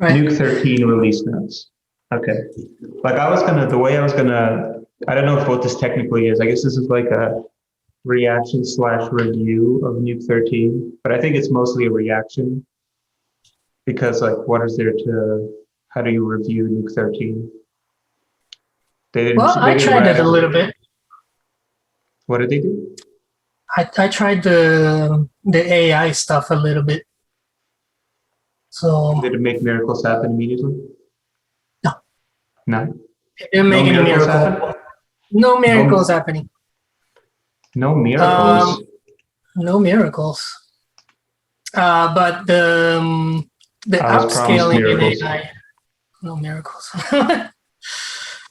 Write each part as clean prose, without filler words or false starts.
Right. Nuke 13 release notes. Okay. Like I don't know what this technically is. I guess this is like a reaction/review of Nuke 13, but I think it's mostly a reaction because like how do you review Nuke 13? Well, I tried it a little bit. What did they do? I tried the AI stuff a little bit. So Did it make miracles happen immediately? no, No. it didn't make any miracles. No miracles happening. No miracles. No miracles. But the I was promised upscaling in miracles. AI, no miracles.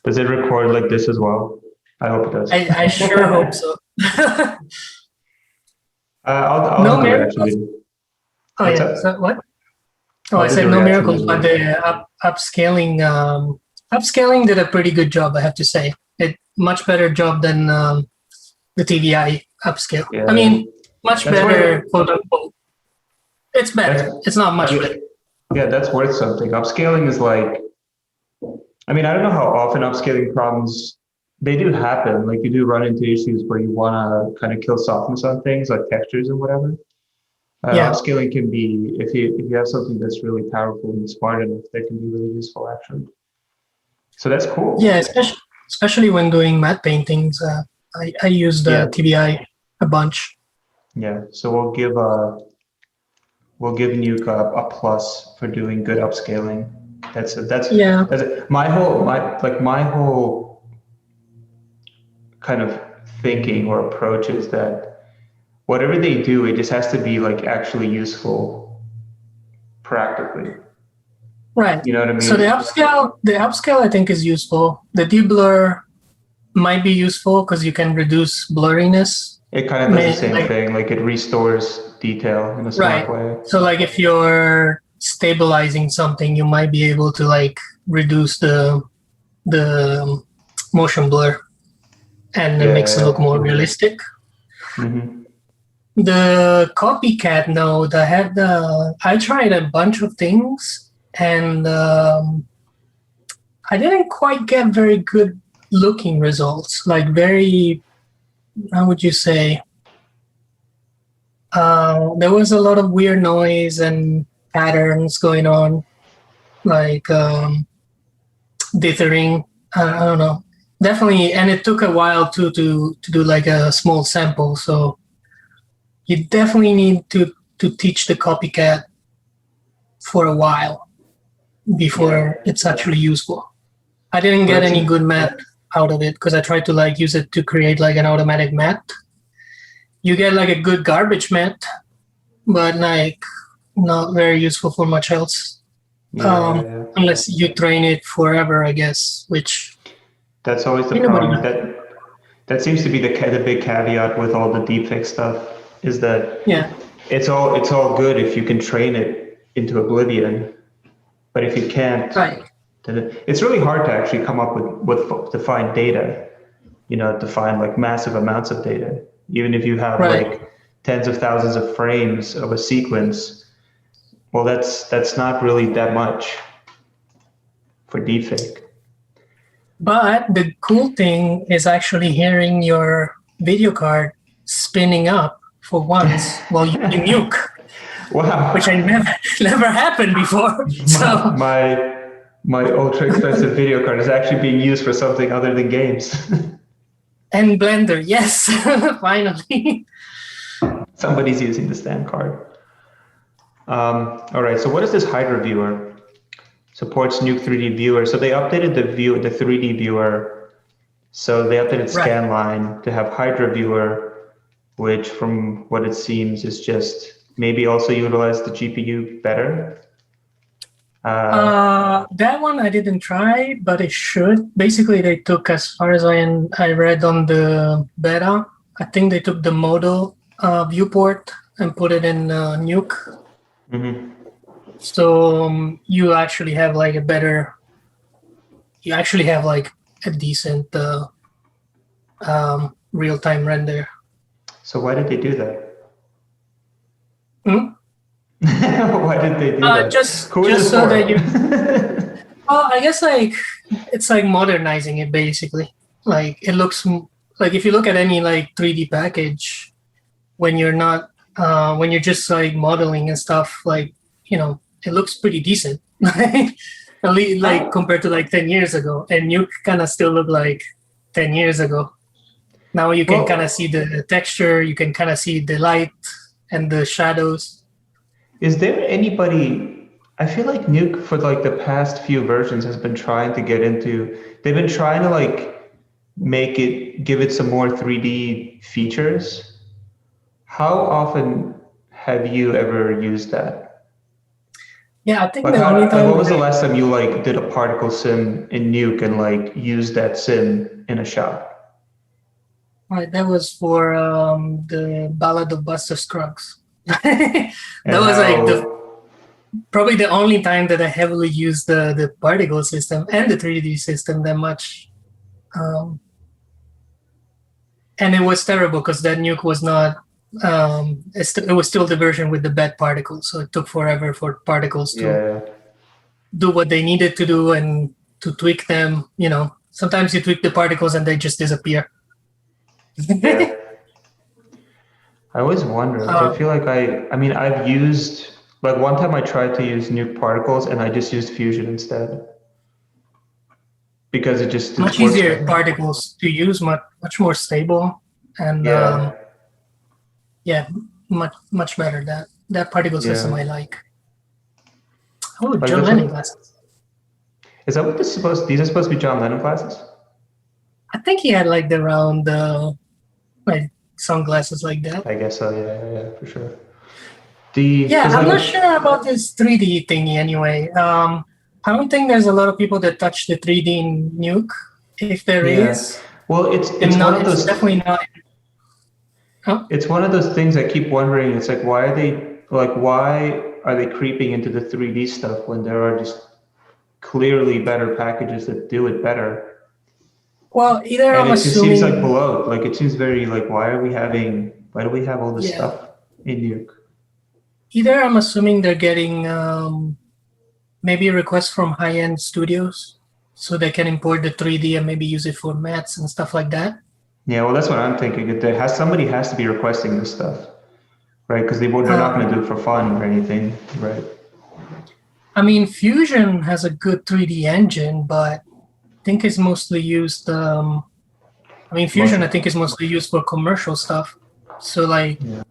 Does it record like this as well? I hope it does. I sure hope so. I'll No do the miracles. reaction video. Oh What's yeah. up? So what? Oh, I'll I do said the no reaction miracles, but video. the upscaling upscaling did a pretty good job, I have to say. It much better job than the TVI upscale. Yeah. I mean, much That's better, quote unquote. It's better. It's not much better. Yeah, that's worth something. Upscaling is like, I mean, I don't know how often upscaling problems, they do happen. Like you do run into issues where you want to kind of kill softness on things like textures and whatever. Yeah. Upscaling can be, if you have something that's really powerful and smart enough, that can be really useful actually. So that's cool. Yeah, especially when doing matte paintings, I use the TBI a bunch. Yeah, so we'll give Nuke a plus for doing good upscaling. That's my whole kind of thinking or approach is that whatever they do, it just has to be like actually useful practically. Right. You know what I mean? So the upscale I think is useful. The deblur might be useful because you can reduce blurriness. It kind of does the same thing. Like it restores detail in a smart way. So like if you're stabilizing something, you might be able to like reduce the motion blur, and it makes it look more realistic. Mm-hmm. The copycat node, I tried a bunch of things, and I didn't quite get very good looking results. Like very, how would you say? There was a lot of weird noise and patterns going on, like dithering. I don't know. Definitely, and it took a while to do like a small sample. So you definitely need to teach the copycat for a while before it's actually useful. I didn't get any good matte out of it because I tried to like use it to create like an automatic matte. You get like a good garbage matte, but like not very useful for much else. Unless you train it forever, I guess, which that's always the problem. That seems to be the big caveat with all the deepfake stuff is that it's all good if you can train it into oblivion, but if you can't, then it's really hard to actually come up with defined data. You know, define like massive amounts of data, even if you have like tens of thousands of frames of a sequence. Well, that's not really that much for deepfake. But the cool thing is actually hearing your video card spinning up for once while you Nuke. Wow. Which I never happened before. So my ultra expensive video card is actually being used for something other than games. And Blender, yes, finally. Somebody's using the stand card. All right, so what is this Hydra viewer? Supports Nuke 3D viewer. So they updated the 3D viewer. So they updated Scanline to have Hydra viewer, which from what it seems is just maybe also utilize the GPU better. That one I didn't try, but it should. Basically, they took, as far as I read on the beta, I think they took the model viewport and put it in Nuke. Mm-hmm. So you actually have like a decent real-time render. So why did they do that? Why did they do that? Who is just it so for? that you. Well, I guess like it's like modernizing it basically. Like it looks like if you look at any like 3D package, when you're not when you're just like modeling and stuff, like it looks pretty decent. At least like How compared to like 10 years ago, and you kind of still look like 10 years ago. Now you can kind of well see the texture, you can kind of see the light and the shadows. is there anybody? I feel like Nuke for like the past few versions has been trying to get into. They've been trying to like give it some more 3D features. How often have you ever used that? Yeah, I think Like the only how like time what was the that last time you like did a particle sim in Nuke and like used that sim in a shot? that was for the Ballad of Buster Scruggs. That And was like the how probably the only time that I heavily used the particle system and the 3D system that much. Um, and it was terrible because that nuke was not. It was still the version with the bad particles, so it took forever for particles to yeah. do what they needed to do and to tweak them. Sometimes you tweak the particles and they just disappear. Yeah. I always wonder because I uh, feel like I mean, I've used, like one time I tried to use Nuke particles and I just used Fusion instead because it Much works easier better. particles to use, much more stable, and Yeah. yeah, much better. That particle system Yeah. I like. Oh, Like John this Lennon one. glasses. Is that what these are supposed to be John Lennon glasses? I think he had like the round like sunglasses like that. I guess so. Yeah, for sure. Yeah, Because I'm like, not sure about this 3D thingy anyway. I don't think there's a lot of people that touch the 3D in Nuke. If there yeah. is, Well, and it's one not, of it's those definitely not. Huh? it's one of those things I keep wondering. It's like why are they creeping into the 3D stuff when there are just clearly better packages that do it better? Well, either And I'm it just seems like assuming, bloat. Like it seems very like why do we have all this yeah, stuff in Nuke? either I'm assuming they're getting maybe requests from high-end studios, so they can import the 3D and maybe use it for mats and stuff like that. Yeah, well, that's what I'm thinking. Somebody has to be requesting this stuff, right? Because they're not going to Um, do it for fun or anything, right? I mean, Fusion has a good 3D engine, but I think it's mostly used. I mean, Fusion I Motion. think is mostly used for commercial stuff. So like Yeah.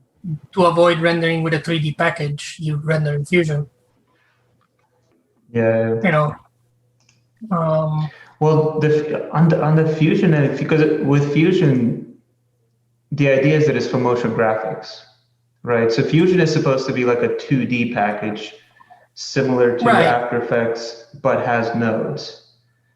to avoid rendering with a 3D package, you render in Fusion. Yeah. You know, um, Well, on the Fusion end, because with Fusion, the idea is that it's for motion graphics, right? So Fusion is supposed to be like a 2D package, similar to right, After Effects, but has nodes.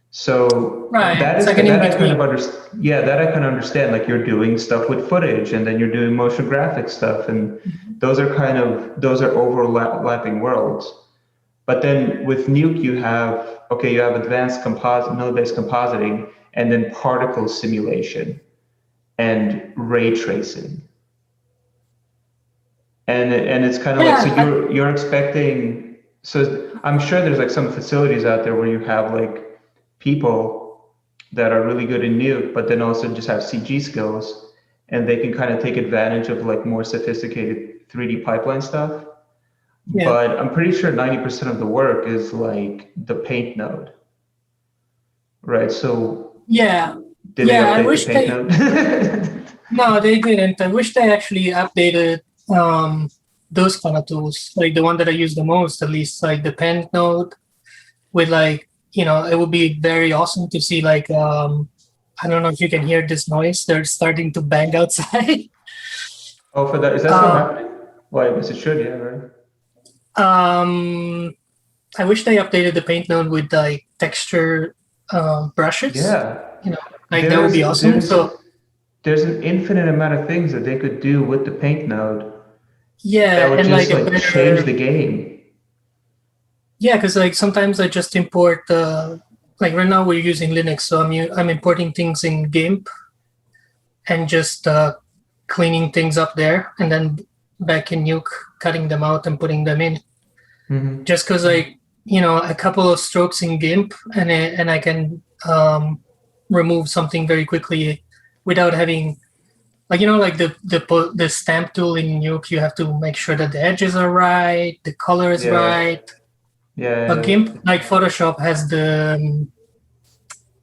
So right. It's like an in that I kind of between. understand. Yeah, that I can understand. Like you're doing stuff with footage, and then you're doing motion graphics stuff, and those are overlapping worlds. But then with Nuke, you have advanced node-based compositing, and then particle simulation and ray tracing, and it's kind of like so Yeah, you're expecting. So I'm sure there's like some facilities out there where you have like people that are really good in Nuke, but then also just have CG skills, and they can kind of take advantage of like more sophisticated 3D pipeline stuff. yeah, But I'm pretty sure 90% of the work is like the paint node, right? So yeah, did they yeah. I update the wish paint they node? no, they didn't. I wish they actually updated those kind of tools, like the one that I use the most, at least, like the pen node with like it would be very awesome to see like I don't know if you can hear this noise. They're starting to bang outside. Oh, for that, is that still uh, happening? Well, I guess it should, yeah, right? um, I wish they updated the paint node with like texture brushes. Yeah, You know, like that would be awesome. So there's an infinite amount of things that they could do with the paint node that yeah, would and like just a like change better the game. yeah, because like sometimes I just import like right now we're using Linux, so I'm importing things in GIMP and just cleaning things up there, and then back in Nuke cutting them out and putting them in. just because like a couple of strokes in GIMP and I can remove something very quickly without having like like the stamp tool in Nuke. You have to make sure that the edges are right, the color is right. But GIMP, like Photoshop, has the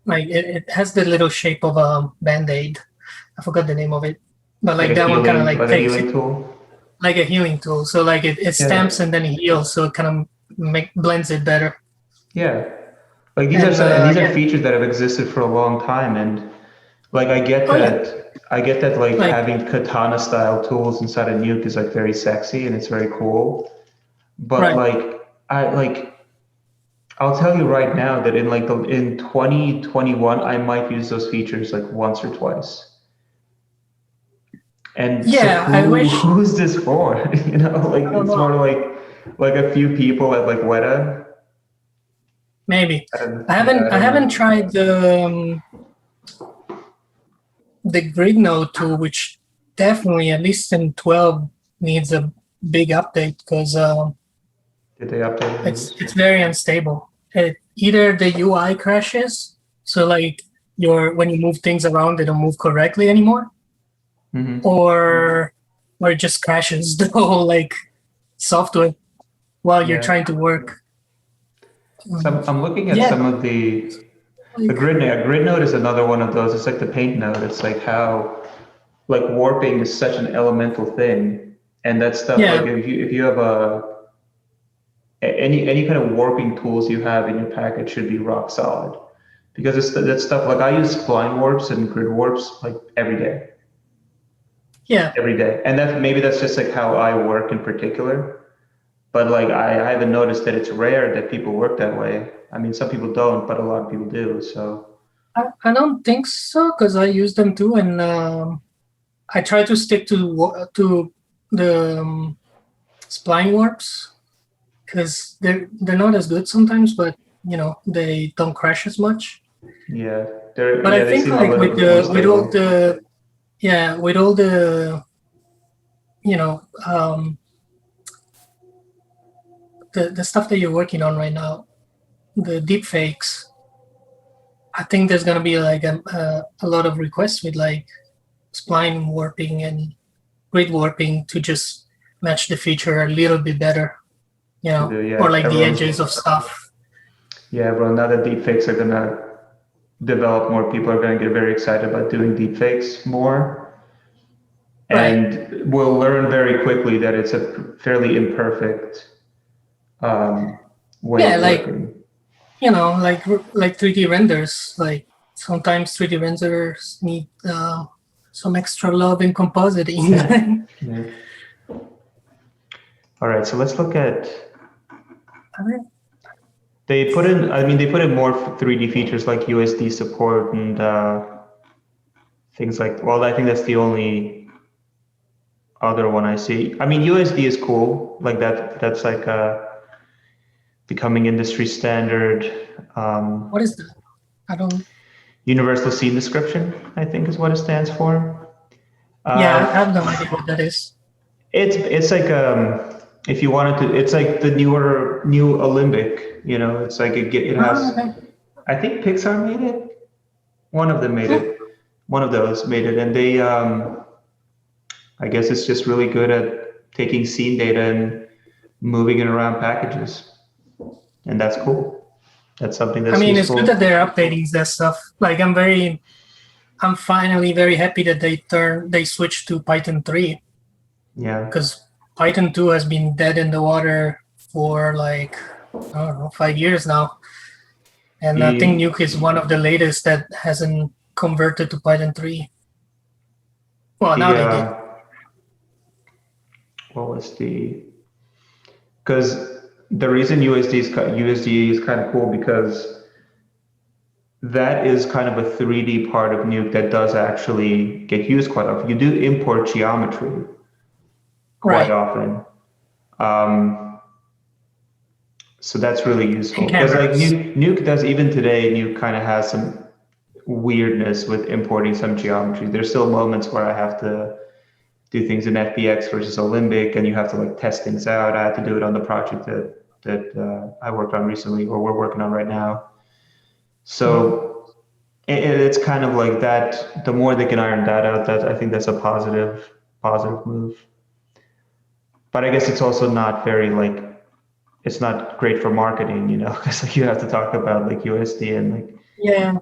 like it has the little shape of a band-aid. I forgot the name of it, but like that one kind of like takes it like a healing tool. So like it stamps and then it heals, so it kind of blends it better. Yeah, like these are features that have existed for a long time, and like I get that like having katana style tools inside of Nuke is like very sexy and it's very cool, but I'll tell you right now that in 2021 I might use those features like once or twice. And I wish. Who's this for? Like it's more like a few people at like Weta. Maybe I haven't tried the grid node tool, which definitely at least in 12 needs a big update because did they update it? It's very unstable. Either the UI crashes, so like when you move things around, they don't move correctly anymore, or it just crashes the whole like software while you're trying to work. So I'm looking at some of the grid node. A grid node is another one of those. It's like the paint node. It's like how like warping is such an elemental thing, and that stuff like if you have any kind of warping tools you have in your package should be rock solid, because that stuff like I use spline warps and grid warps like every day. Yeah. Every day, and that's just like how I work in particular. But like I haven't noticed that it's rare that people work that way. I mean, some people don't, but a lot of people do. So I don't think so, because I use them too, and I try to stick to the spline warps because they're not as good sometimes, but they don't crash as much. Yeah, but I think like with all the the stuff that you're working on right now, the deep fakes, I think there's going to be like a lot of requests with like spline warping and grid warping to just match the feature a little bit better, or like the edges of stuff. Yeah, well, now that deep fakes are going to develop more, people are going to get very excited about doing deep fakes more. And we'll learn very quickly that it's a fairly imperfect way of working. Like 3D renders. Like sometimes 3D renders need some extra love in compositing. All right, so let's look at. They put in more 3D features like USD support and things like. Well, I think that's the only other one I see. I mean, USD is cool. Like that. That's like becoming industry standard. What is that? I don't. Universal Scene Description, I think, is what it stands for. I have no idea what that is. It's like if you wanted to, it's like the new Olympic. It's like it has. Okay. I think Pixar made it. One of them made it. One of those made it, and they. I guess it's just really good at taking scene data and moving it around packages, and that's cool. That's something that's useful. It's good that they're updating that stuff. Like I'm finally very happy that they switched to Python 3. Yeah. Because Python 2 has been dead in the water for like, I don't know, 5 years now. And I think Nuke is one of the latest that hasn't converted to Python 3. Well, now they did. What was because the reason USD is kind of cool because that is kind of a 3D part of Nuke that does actually get used quite often. You do import geometry quite often. So that's really useful. Because like Nuke does, even today, Nuke kind of has some weirdness with importing some geometry. There's still moments where I have to do things in FBX versus Olympic, and you have to like test things out. I had to do it on the project that that I worked on recently, or we're working on right now. So it's kind of like that. The more they can iron that out, that I think that's a positive move. But I guess it's also not very it's not great for marketing, because like you have to talk about like USD and like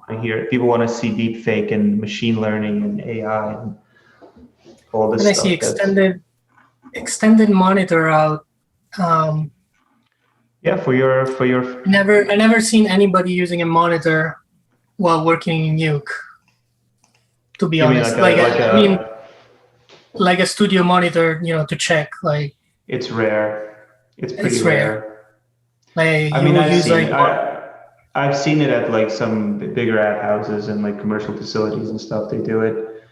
I hear people want to see deep fake and machine learning and AI and all this and I stuff. see extended monitor out. Yeah, for your. I never seen anybody using a monitor while working in Nuke. To be honest, like a studio monitor, to check like. It's rare. It's pretty rare. Like I've seen it at like some bigger ad houses and like commercial facilities and stuff. They do it,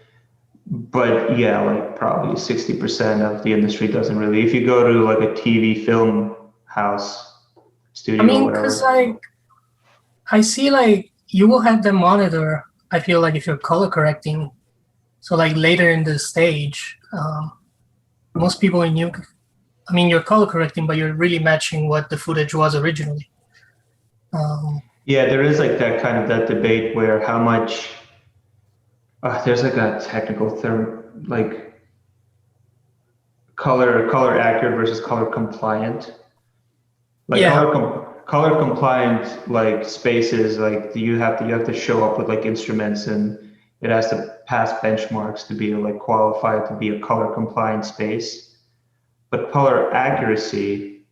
but yeah, like probably 60% of the industry doesn't really. If you go to like a TV film house studio, or whatever. Because I see like you will have the monitor. I feel like if you're color correcting, so like later in the stage, most people in Nuke. You're color correcting, but you're really matching what the footage was originally. Yeah, there is like that debate where how much there's like a technical term like color accurate versus color compliant. Like color compliant like spaces, like you have to show up with like instruments, and it has to pass benchmarks to be like qualified to be a color compliant space. But color accuracy,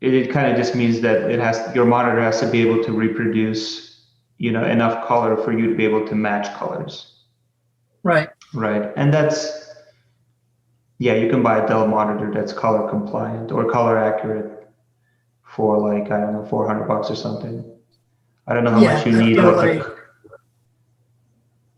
it kind of just means that your monitor has to be able to reproduce, enough color for you to be able to match colors. Right. Right. And you can buy a Dell monitor that's color compliant or color accurate for like, I don't know, $400 or something. I don't know how much you need.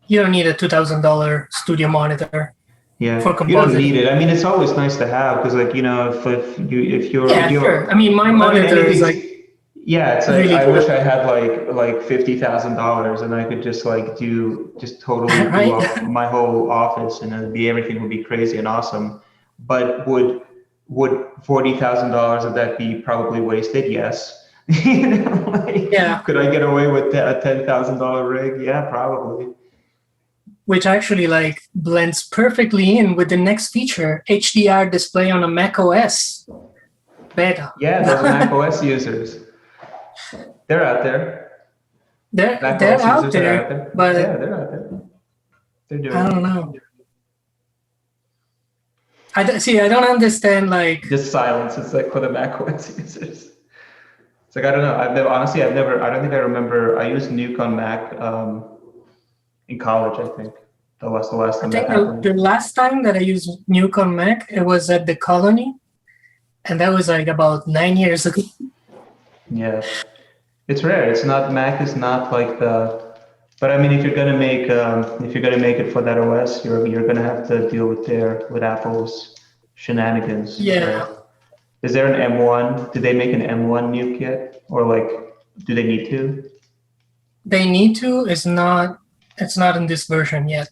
You don't need a $2,000 studio monitor. Yeah, you don't need it. It's always nice to have because, like, if you're sure. My monitor is like. Yeah, it's like really I wish I had like $50,000 and I could just like do up my whole office and everything would be crazy and awesome. But would $40,000 of that be probably wasted? Yes. Could I get away with a $10,000 rig? Yeah, probably. Which actually like blends perfectly in with the next feature, HDR display on a Mac OS beta. Yeah, those Mac OS users, they're out there. They're out there, but yeah, they're out there. They're doing. I don't know. I don't understand like. Just silence. It's like for the Mac OS users. It's like I don't know. I don't think I remember. I used Nuke on Mac. In college, I think that was the last time that happened. The last time that I used Nuke on Mac, it was at the Colony, and that was like about 9 years ago. Yeah, it's rare. It's not Mac is not like the. But if you're gonna make it for that OS, you're gonna have to deal with Apple's shenanigans. Yeah. Right? Is there an M1? Did they make an M1 Nuke yet, or like do they need to? They need to. It's not in this version yet.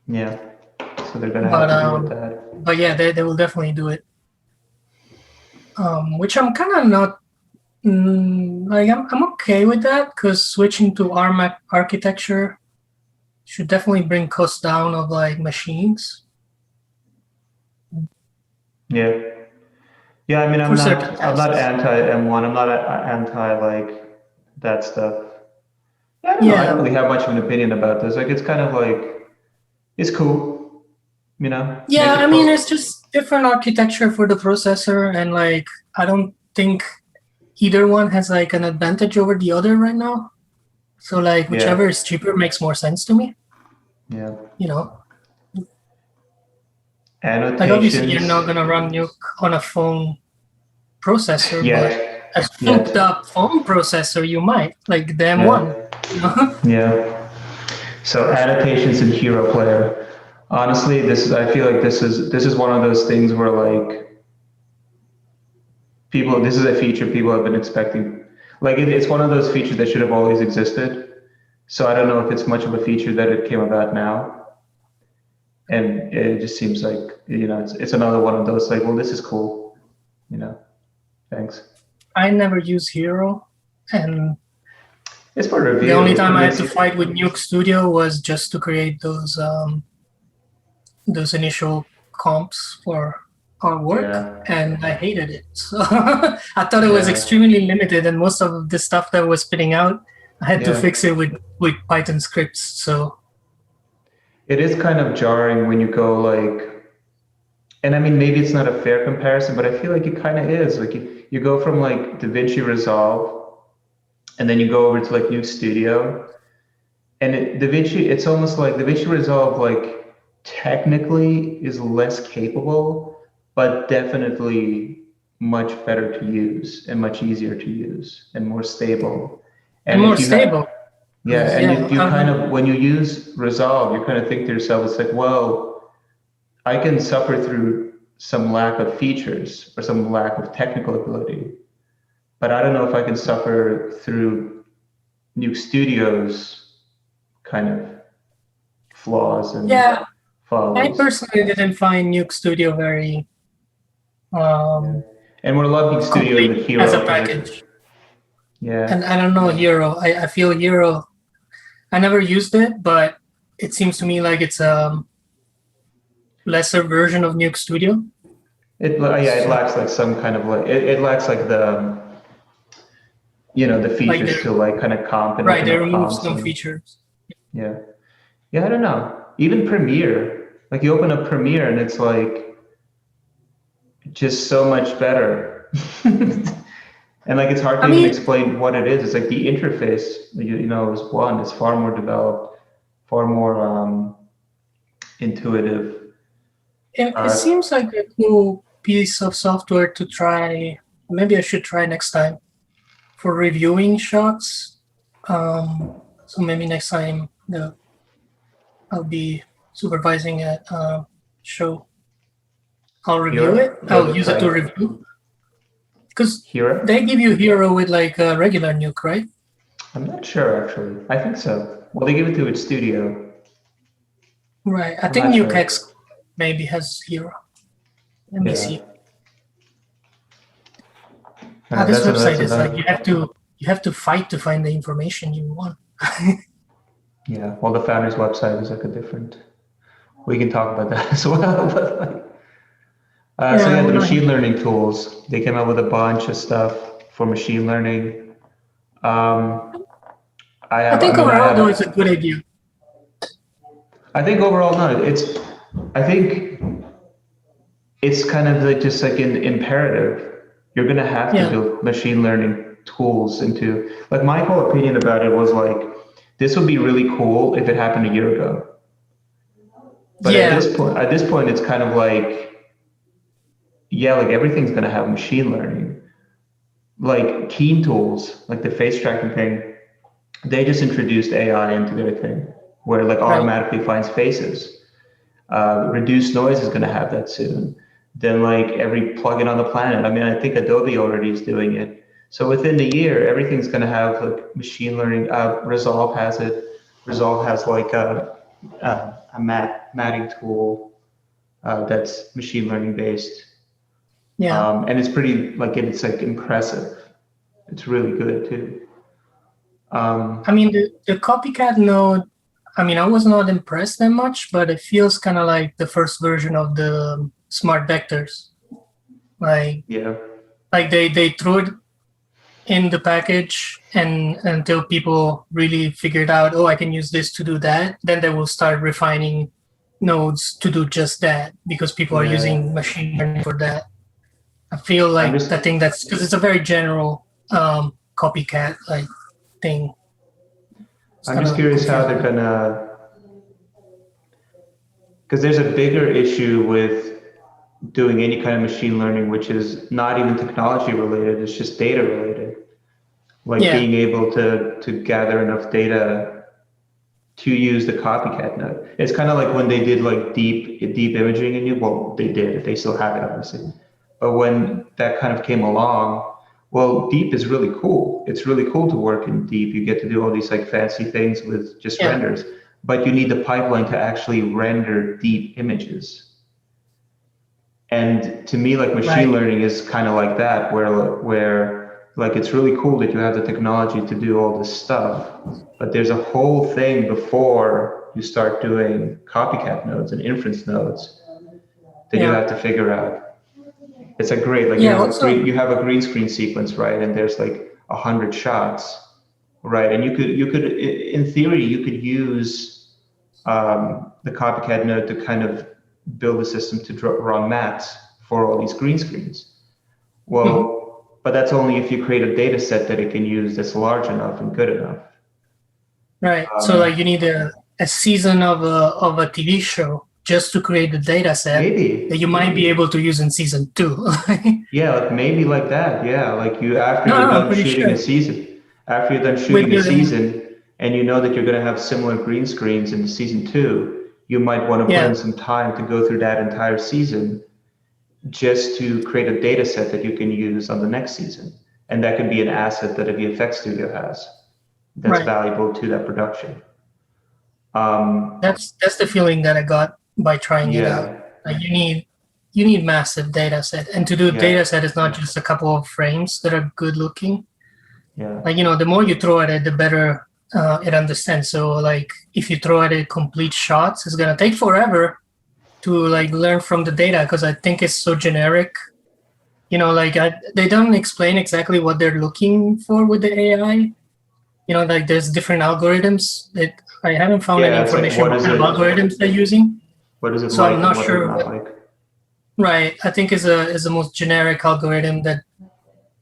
Yeah, so they're gonna have to deal with that. But yeah, they will definitely do it. Which I'm kind of not I'm okay with that because switching to ARM architecture should definitely bring costs down of like machines. Yeah. I'm not anti M1. I'm not anti like that stuff. I don't really have much of an opinion about this. Like, it's kind of like, it's cool, Yeah, it's just different architecture for the processor, and like, I don't think either one has like an advantage over the other right now. So like, whichever is cheaper makes more sense to me. Yeah. Annotations. Like, obviously, you're not gonna run Nuke on a phone processor, but a souped up phone processor, you might, like the M1. Yeah. So annotations in Hero Player. Honestly, I feel like this is one of those things where like this is a feature people have been expecting. Like it's one of those features that should have always existed. So I don't know if it's much of a feature that it came about now. And it just seems like, it's another one of those like, well, this is cool, Thanks. I never use Hero, and it's for review. The only time I had to fight with Nuke Studio was just to create those initial comps for our work, and I hated it. So I thought it was extremely limited, and most of the stuff that was spitting out, I had to fix it with Python scripts. So it is kind of jarring when you go like, and I mean, maybe it's not a fair comparison, but I feel like it kind of is. Like you go from like DaVinci Resolve, and then you go over to like Nuke Studio, and it's almost like DaVinci Resolve, like technically is less capable, but definitely much better to use and much easier to use and more stable. And more stable. If you kind of, when you use Resolve, you kind of think to yourself, it's like, well, I can suffer through some lack of features or some lack of technical ability, but I don't know if I can suffer through Nuke Studio's kind of flaws and follows. I personally didn't find Nuke Studio very and we're lumping Studio into Hero as a package. Yeah. And I don't know Hero. I feel Hero, I never used it, but it seems to me like it's a lesser version of Nuke Studio. It lacks like some kind of like it lacks like the the features like to like kind of comp and right. They remove some features. Yeah, I don't know. Even Premiere, like you open up Premiere and it's like just so much better. And like it's hard to even explain what it is. It's like the interface, is one. It's far more developed, far more intuitive. It seems like a cool piece of software to try. Maybe I should try next time for reviewing shots. So maybe next time I'll be supervising at a show. I'll review it. I'll use it to review. Because they give you Hero with like a regular Nuke, right? I'm not sure actually. I think so. Well, they give it to its studio. Right. I think Nuke X maybe has Hero. Let me see. This website is like you have to fight to find the information you want. Yeah. Well, the founder's website is like a different. We can talk about that as well. But like, the machine learning tools, they came out with a bunch of stuff for machine learning. I think overall, though, it's a good idea. I think overall, no, I think it's kind of like just like an imperative. You're going to have to build machine learning tools into, like my whole opinion about it was like, this would be really cool if it happened a year ago. But at this point, it's kind of like, like everything's going to have machine learning. Like Keen tools, like the face tracking thing, they just introduced AI into their thing, where it like automatically finds faces. Reduced noise is going to have that soon. Then like every plugin on the planet. I mean, I think Adobe already is doing it. So within the year, everything's going to have like machine learning. Resolve has it. Resolve has like a matting tool that's machine learning based. Yeah. And it's pretty it's like impressive. It's really good too. I mean, the copycat node, I mean, I was not impressed that much, but it feels kind of like the first version of the smart vectors. Like they threw it in the package, and until people really figured out, I can use this to do that, then they will start refining nodes to do just that, because people are using machine learning for that. I feel like I think that's because it's a very general copycat like thing. I'm just curious how they're gonna, because there's a bigger issue with doing any kind of machine learning, which is not even technology related, it's just data related. Like being able to gather enough data to use the copycat node. It's kind of like when they did like deep imaging in Nuke. Well, they did, they still have it obviously. But when that kind of came along, well, deep is really cool. It's really cool to work in deep. You get to do all these like fancy things with just renders, but you need the pipeline to actually render deep images. And to me, like machine learning is kind of like that, where like it's really cool that you have the technology to do all this stuff, but there's a whole thing before you start doing copycat nodes and inference nodes that you have to figure out. It's a great, like you have a green screen sequence, right? And there's like 100 shots, right? And you could in theory you could use the copycat node to kind of build a system to run maths for all these green screens. Well, but that's only if you create a data set that it can use that's large enough and good enough. Right. So like you need a season of a TV show just to create the data set that you might be able to use in season 2. Yeah, like maybe like that. Yeah, like you after you're done shooting a season, after you're done shooting a season, and you know that you're going to have similar green screens in season 2, you might want to put in some time to go through that entire season just to create a data set that you can use on the next season. And that could be an asset that a VFX studio has that's valuable to that production. That's the feeling that I got by trying it out. Like you need massive data set, and to do data set is not just a couple of frames that are good looking. Like the more you throw at it, the better it understands. So like if you throw at it complete shots, it's gonna take forever to like learn from the data because I think it's so generic. Like they don't explain exactly what they're looking for with the AI. Like there's different algorithms that I haven't found any information about the algorithms they're using. What is it so like? I'm not sure. Like? Right. I think is the most generic algorithm that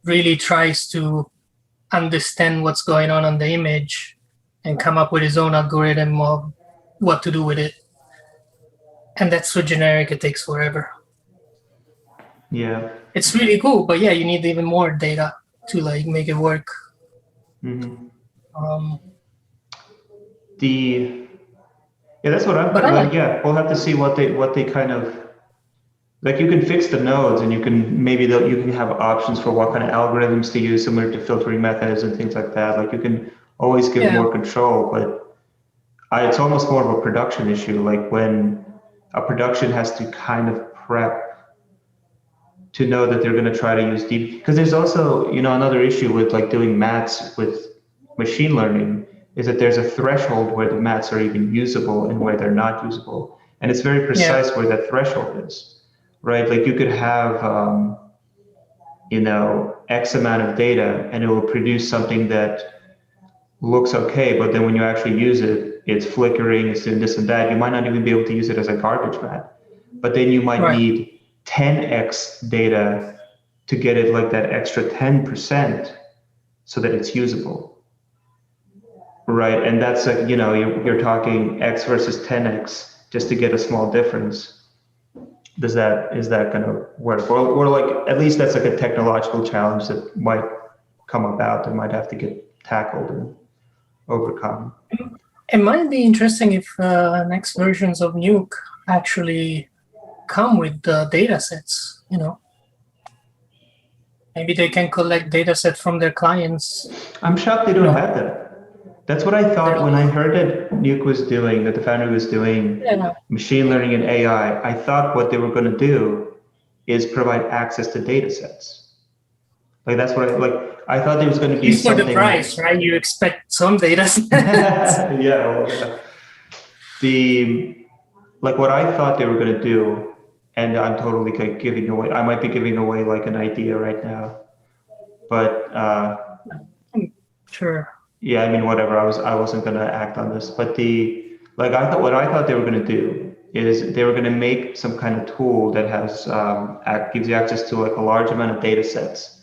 really tries to understand what's going on the image and come up with his own algorithm of what to do with it. And that's so generic, it takes forever. Yeah. It's really cool, but yeah, you need even more data to like make it work. Mm-hmm. That's what I'm like. Yeah, we'll have to see what they kind of like. You can fix the nodes, and you can you can have options for what kind of algorithms to use, similar to filtering methods and things like that. Like you can always give more control, but it's almost more of a production issue. Like when a production has to kind of prep to know that they're going to try to use deep, because there's also another issue with like doing maths with machine learning is that there's a threshold where the maths are even usable and where they're not usable. And it's very precise where that threshold is, right? Like you could have, X amount of data and it will produce something that looks okay, but then when you actually use it, it's flickering, it's doing this and that. You might not even be able to use it as a garbage math, but then you might need 10x data to get it like that extra 10% so that it's usable. Right, and that's like you're talking x versus 10x just to get a small difference. Is that going to work? Or like at least that's like a technological challenge that might come about that might have to get tackled and overcome. It might be interesting if next versions of Nuke actually come with data sets. Maybe they can collect data sets from their clients. I'm shocked they don't have that. That's what I thought when I heard that Nuke was doing, that the foundry was doing machine learning and AI. I thought what they were going to do is provide access to data sets. Like that's what I thought there was going to be something. For the price, right? You expect some data sets. What I thought they were going to do, and I'm totally giving away. I might be giving away like an idea right now, but sure. Yeah, I mean, whatever. I wasn't going to act on this, but what I thought they were going to do is they were going to make some kind of tool that has gives you access to like a large amount of data sets,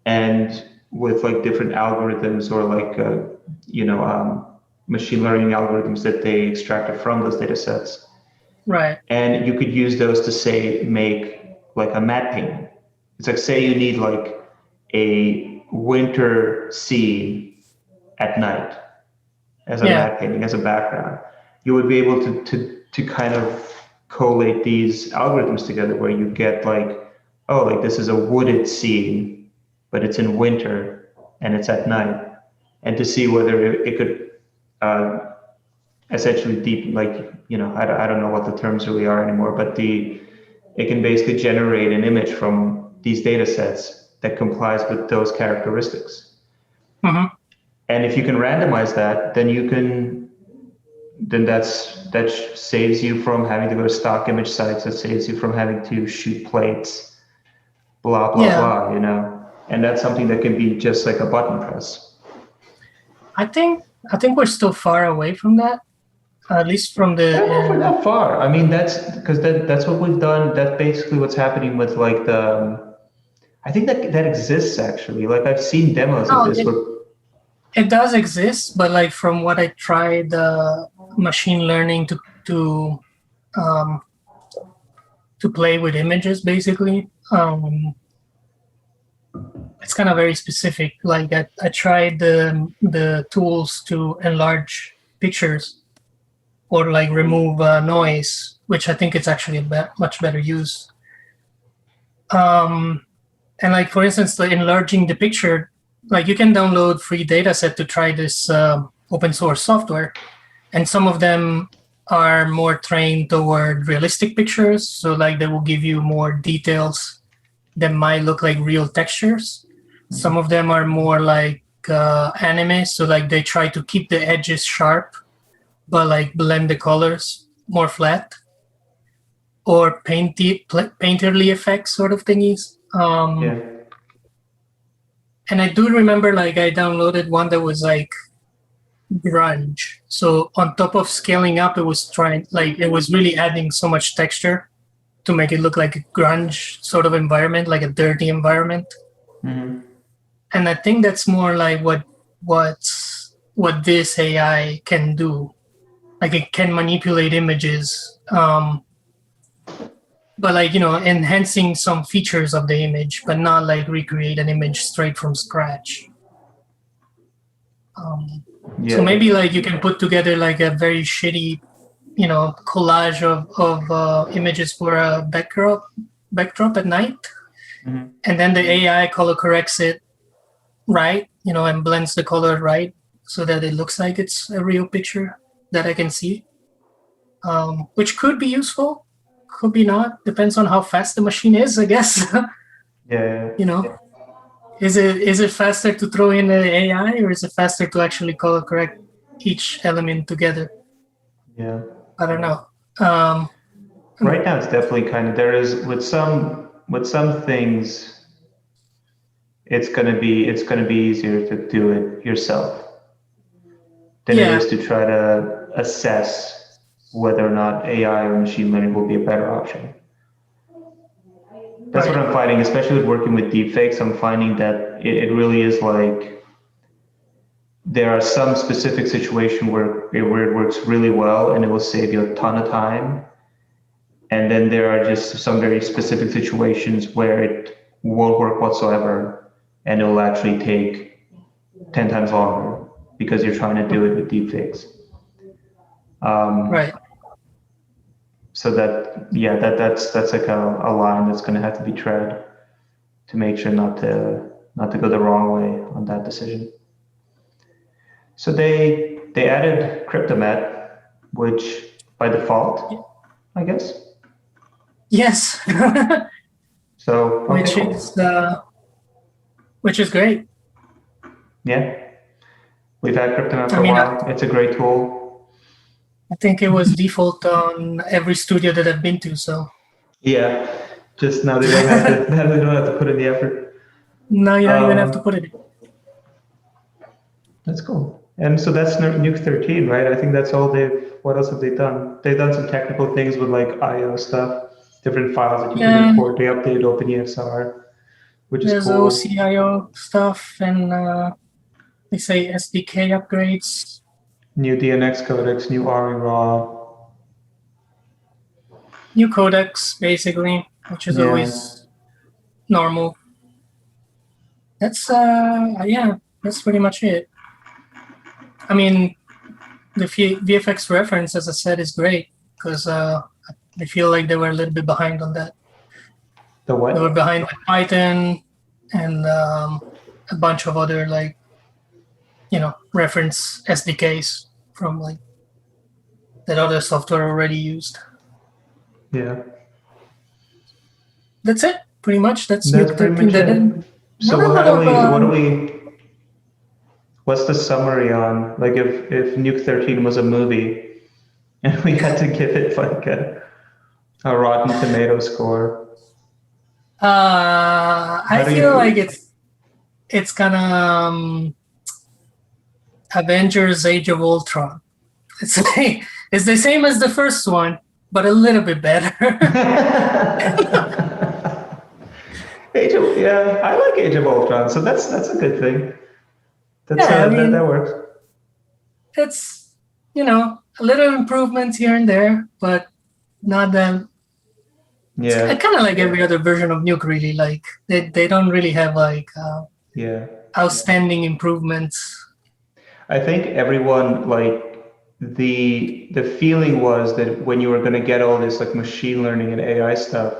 and with like different algorithms or like machine learning algorithms that they extracted from those data sets. Right. And you could use those to say make like a matte painting. It's like say you need like a winter scene at night as a matte painting, as a background. You would be able to kind of collate these algorithms together where you get like, oh, like this is a wooded scene, but it's in winter and it's at night, and to see whether it could essentially deep, like, I don't know what the terms really are anymore, but it can basically generate an image from these data sets that complies with those characteristics. Mm-hmm. And if you can randomize that, then that saves you from having to go to stock image sites. That saves you from having to shoot plates, blah, blah, blah, you know? And that's something that can be just like a button press. I think we're still far away from that, at least from the. I don't know if we're that far. I mean, that's what we've done. That's basically what's happening with like I think that exists actually. Like I've seen demos of this. It does exist, but like from what I tried, machine learning to play with images, basically. It's kind of very specific. Like I tried the tools to enlarge pictures or like remove noise, which I think it's actually much better use. And like, for instance, like enlarging the picture, like you can download free data set to try this open source software. And some of them are more trained toward realistic pictures. So like they will give you more details that might look like real textures. Some of them are more like anime. So like they try to keep the edges sharp, but like blend the colors more flat, or painterly effects sort of thingies. And I do remember like I downloaded one that was like grunge. So on top of scaling up, it was really adding so much texture to make it look like a grunge sort of environment, like a dirty environment. Mm-hmm. And I think that's more like what this AI can do. Like it can manipulate images, but like, you know, enhancing some features of the image, but not like recreate an image straight from scratch. So maybe like you can put together like a very shitty, you know, collage of images for a backdrop at night, mm-hmm. and then the AI color corrects it right, you know, and blends the color right so that it looks like it's a real picture that I can see, which could be useful, could be not, depends on how fast the machine is, I guess. You know, is it faster to throw in the AI, or is it faster to actually color correct each element together? Yeah, I don't know. Right now, it's definitely kind of, there is with some things, it's gonna be easier to do it yourself than it is to try to assess whether or not AI or machine learning will be a better option. That's what I'm finding, especially with working with deepfakes. I'm finding that it really is like there are some specific situations where it works really well and it will save you a ton of time. And then there are just some very specific situations where it won't work whatsoever and it will actually take 10 times longer because you're trying to do it with deepfakes. So that's like a line that's going to have to be tread to make sure not to go the wrong way on that decision. So they added Cryptomat, which by default, I guess. Yes. So which is great. Yeah, we've had Cryptomat for a while. It's a great tool. I think it was default on every studio that I've been to. So yeah, just now they don't have to. Now they don't have to put in the effort. No, you don't even have to put it in. That's cool. And so that's Nuke 13, right? I think that's all they've. What else have they done? They've done some technical things with like IO stuff, different files that you can import. They updated OpenEXR, which is cool. There's OCIO stuff, and they say SDK upgrades. New DNX codecs, new RE-RAW. New codecs, basically, which is always normal. That's that's pretty much it. I mean, the VFX reference, as I said, is great because I feel like they were a little bit behind on that. The what? They were behind with Python and a bunch of other like, you know, reference SDKs from like that other software already used. Yeah. that's it. Pretty much. That's That's Nuke pretty 13. much it. Not So a how lot do we, what do of. we, what's the summary on, like if Nuke 13 was a movie and we had to give it like a Rotten Tomato score, how I do feel like you, it's kind of Avengers: Age of Ultron. It's the same as the first one, but a little bit better. Yeah, I like Age of Ultron, so that's a good thing. That's Yeah, I that mean, works. it's a little improvements here and there, but not that. It's Yeah, kind of like every other version of Nuke, really. Like they don't really have like yeah. outstanding improvements. I think everyone like the feeling was that when you were going to get all this like machine learning and AI stuff,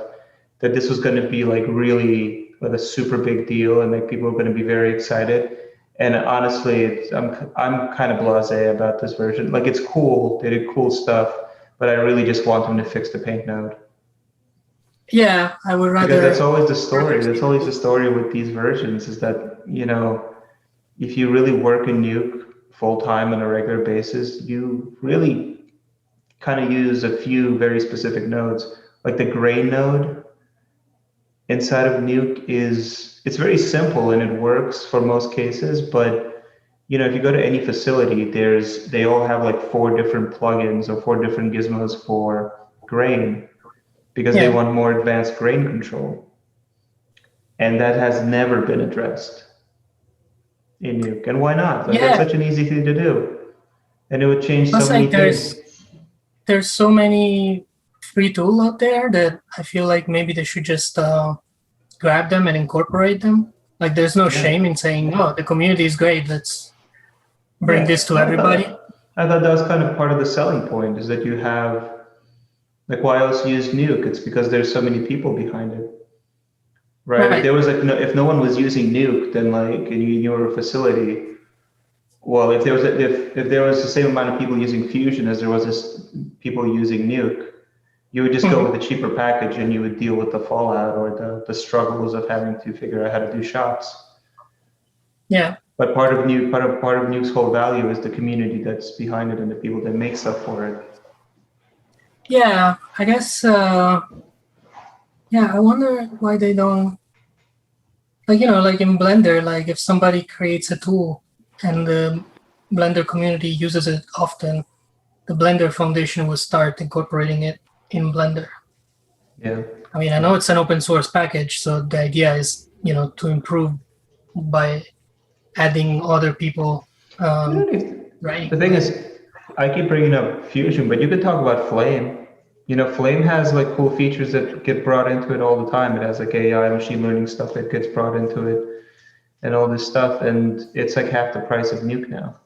that this was going to be like really like a super big deal and like people were going to be very excited. And honestly, I'm kind of blasé about this version. Like it's cool, they did cool stuff, but I really just want them to fix the paint node. Yeah, I would Because that's rather always the story. That's always the story with these versions is that, if you really work in Nuke full time on a regular basis, you really kind of use a few very specific nodes. Like the gray node inside of Nuke it's very simple and it works for most cases, but if you go to any facility, they all have like 4 different plugins or 4 different gizmos for grain because they yeah want more advanced grain control. And that has never been addressed in Nuke. And why not? Like that's yeah. such an easy thing to do. And it would change so Plus, many like things. there's so many free tools out there that I feel like maybe they should just grab them and incorporate them. Like there's no Yeah. shame in saying, "No, the community is great. Let's bring Yeah. this to everybody." I thought that was kind of part of the selling point is that you have like why else use Nuke? It's because there's so many people behind it. Right? If Right. there was like if no one was using Nuke, then like in your facility, well, if there was the same amount of people using Fusion as there was people using Nuke, you would just go Mhm. with a cheaper package and you would deal with the fallout or the struggles of having to figure out how to do shots. Yeah. But part of Nuke's whole value is the community that's behind it and the people that make stuff for it. Yeah. I guess. Yeah. I wonder why they don't like in Blender. Like if somebody creates a tool and the Blender community uses it often, the Blender Foundation will start incorporating it in Blender. Yeah. I mean, I know it's an open source package, so the idea is, to improve by adding other people, The right? thing But is, I keep bringing up Fusion, but you could talk about Flame. Flame has like cool features that get brought into it all the time. It has like AI, machine learning stuff that gets brought into it and all this stuff. And it's like half the price of Nuke now.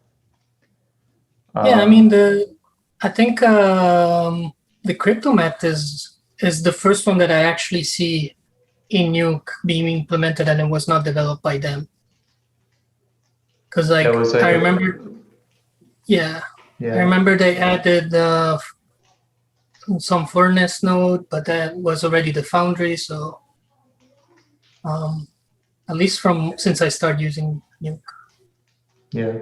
yeah, I mean, Um, I think the CryptoMath is the first one that I actually see in Nuke being implemented, and it was not developed by them. Because that like was like I a, remember, yeah, I yeah. remember they added some furnace node, but that was already the foundry. So um, at least from since I started using Nuke. Yeah.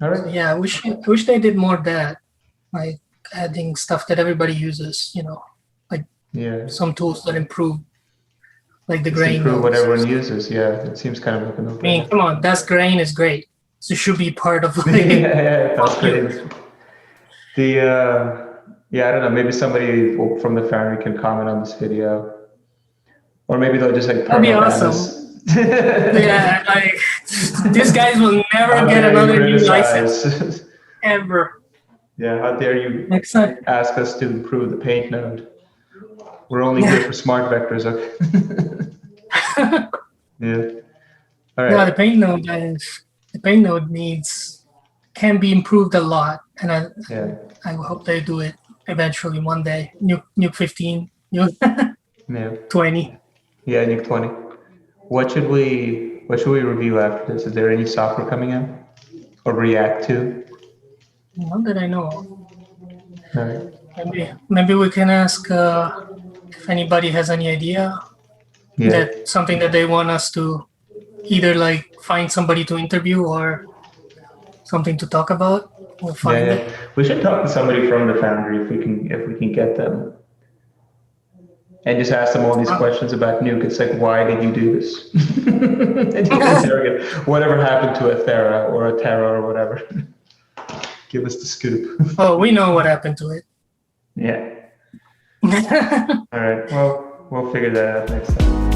All So right. yeah, I wish they did more of that, like adding stuff that everybody uses. Like Yeah. some tools that improve, like the Just grain improve what nodes. everyone uses. Yeah. It seems kind of like a I mean, no-brainer. come on, that's grain is great. So it should be part of Yeah, like yeah, that's Nuke. great. Yeah, I don't know. Maybe somebody from the foundry can comment on this video, or maybe they'll just like That'd be perma ban awesome. us. Yeah, like these guys will never How get dare you another new license criticize? ever. Yeah, how dare you Next time. ask us to improve the paint node? We're only here Yeah. for smart vectors, okay? Yeah. All No, right. the paint node can be improved a lot, and Yeah. I hope they do it eventually one day. Nuke 15, Nuke Yeah. 20. Yeah, Nick 20. What should we review after this? Is there any software coming out or react to? Not that I know of. All right. Maybe we can ask if anybody has any idea, Yeah. that something that they want us to either like find somebody to interview or something to talk about, we'll find it. We should talk to somebody from the foundry if we can get them. And just ask them all these questions about Nuke. It's like, why did you do this? And just interrogate whatever happened to a Thera or a Terra or whatever. Give us the scoop. Oh, we know what happened to it. Yeah. All right. Well, we'll figure that out next time.